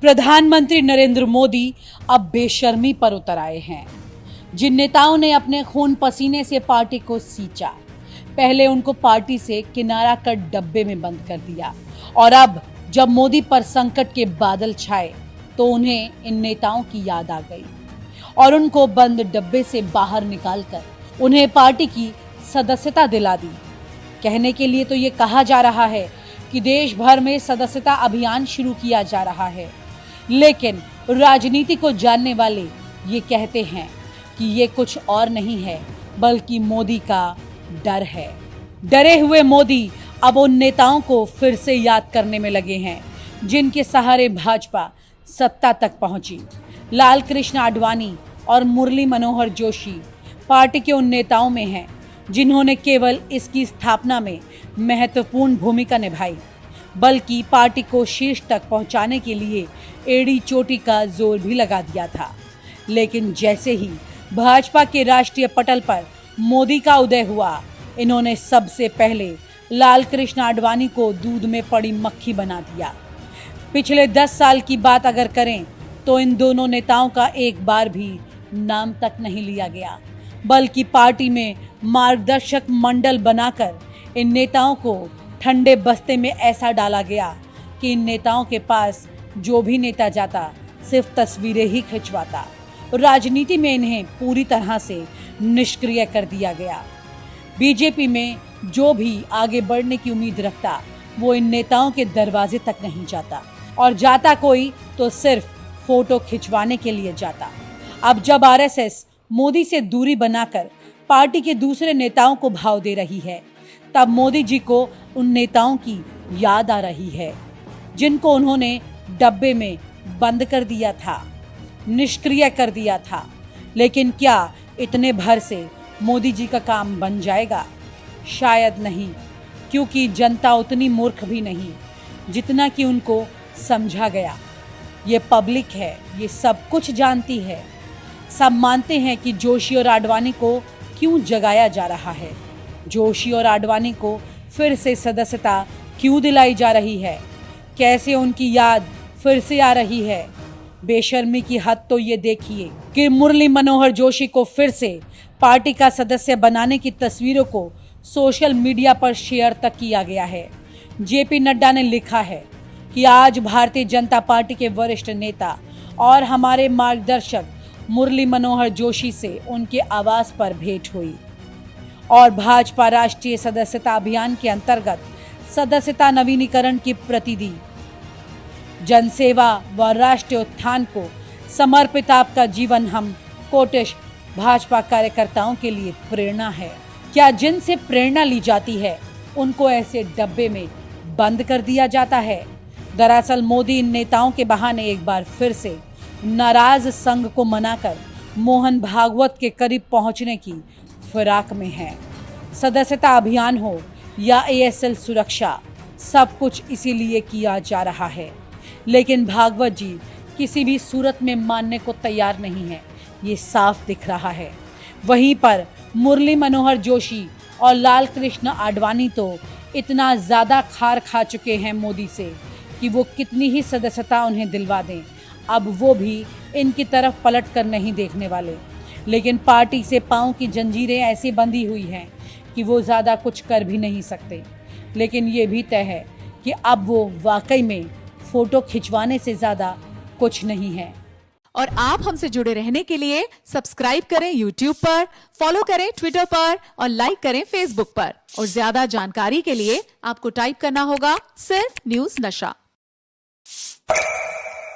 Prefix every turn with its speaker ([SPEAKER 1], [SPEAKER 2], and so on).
[SPEAKER 1] प्रधानमंत्री नरेंद्र मोदी अब बेशर्मी पर उतर आए हैं। जिन नेताओं ने अपने खून पसीने से पार्टी को सींचा, पहले उनको पार्टी से किनारा कर डब्बे में बंद कर दिया और अब जब मोदी पर संकट के बादल छाए तो उन्हें इन नेताओं की याद आ गई और उनको बंद डब्बे से बाहर निकालकर उन्हें पार्टी की सदस्यता दिला दी। कहने के लिए तो ये कहा जा रहा है कि देश भर में सदस्यता अभियान शुरू किया जा रहा है, लेकिन राजनीति को जानने वाले ये कहते हैं कि ये कुछ और नहीं है बल्कि मोदी का डर है। डरे हुए मोदी अब उन नेताओं को फिर से याद करने में लगे हैं जिनके सहारे भाजपा सत्ता तक पहुंची। लाल कृष्ण आडवाणी और मुरली मनोहर जोशी पार्टी के उन नेताओं में हैं जिन्होंने केवल इसकी स्थापना में महत्वपूर्ण भूमिका निभाई, बल्कि पार्टी को शीर्ष तक पहुंचाने के लिए एड़ी चोटी का जोर भी लगा दिया था। लेकिन जैसे ही भाजपा के राष्ट्रीय पटल पर मोदी का उदय हुआ, इन्होंने सबसे पहले लाल कृष्ण आडवाणी को दूध में पड़ी मक्खी बना दिया। पिछले 10 साल की बात अगर करें तो इन दोनों नेताओं का एक बार भी नाम तक नहीं लिया गया, बल्कि पार्टी में मार्गदर्शक मंडल बनाकर इन नेताओं को ठंडे बस्ते में ऐसा डाला गया कि इन नेताओं के पास जो भी नेता जाता सिर्फ तस्वीरें ही खिंचवाता। राजनीति में इन्हें पूरी तरह से निष्क्रिय कर दिया गया। बीजेपी में जो भी आगे बढ़ने की उम्मीद रखता वो इन नेताओं के दरवाजे तक नहीं जाता, और जाता कोई तो सिर्फ फोटो खिंचवाने के लिए जाता। अब जब आरएसएस मोदी से दूरी बनाकर पार्टी के दूसरे नेताओं को भाव दे रही है, तब मोदी जी को उन नेताओं की याद आ रही है जिनको उन्होंने डब्बे में बंद कर दिया था, निष्क्रिय कर दिया था। लेकिन क्या इतने भर से मोदी जी का काम बन जाएगा? शायद नहीं, क्योंकि जनता उतनी मूर्ख भी नहीं जितना कि उनको समझा गया। ये पब्लिक है, ये सब कुछ जानती है। सब मानते हैं कि जोशी और आडवाणी को क्यों जगाया जा रहा है, जोशी और आडवाणी को फिर से सदस्यता क्यों दिलाई जा रही है, कैसे उनकी याद फिर से आ रही है। बेशर्मी की हद तो ये देखिए कि मुरली मनोहर जोशी को फिर से पार्टी का सदस्य बनाने की तस्वीरों को सोशल मीडिया पर शेयर तक किया गया है। जेपी नड्डा ने लिखा है कि आज भारतीय जनता पार्टी के वरिष्ठ नेता और हमारे मार्गदर्शक मुरली मनोहर जोशी से उनके आवास पर भेंट हुई और भाजपा राष्ट्रीय सदस्यता अभियान के अंतर्गत सदस्यता नवीनीकरण की प्रति दी। जनसेवा व राष्ट्रीय उत्थान को समर्पित आपका जीवन हम कोटिश भाजपा कार्यकर्ताओं के लिए प्रेरणा है। क्या जिनसे प्रेरणा ली जाती है उनको ऐसे डब्बे में बंद कर दिया जाता है? दरअसल मोदी इन नेताओं के बहाने एक बार फिर से नाराज संघ को मनाकर मोहन भागवत के करीब पहुंचने की फिराक में है। सदस्यता अभियान हो या एएसएल सुरक्षा, सब कुछ इसीलिए किया जा रहा है। लेकिन भागवत जी किसी भी सूरत में मानने को तैयार नहीं है, ये साफ दिख रहा है। वहीं पर मुरली मनोहर जोशी और लाल कृष्ण आडवाणी तो इतना ज़्यादा खार खा चुके हैं मोदी से कि वो कितनी ही सदस्यता उन्हें दिलवा दें, अब वो भी इनकी तरफ पलट कर नहीं देखने वाले। लेकिन पार्टी से पांव की जंजीरें ऐसी बंधी हुई हैं कि वो ज़्यादा कुछ कर भी नहीं सकते। लेकिन ये भी तय है कि अब वो वाकई में फोटो खिंचवाने से ज़्यादा कुछ नहीं है।
[SPEAKER 2] और आप हमसे जुड़े रहने के लिए सब्सक्राइब करें YouTube पर, फॉलो करें Twitter पर और लाइक करें Facebook पर। और ज्यादा जानकारी के लिए आपको टाइप करना होगा सिर्फ न्यूज़ नशा।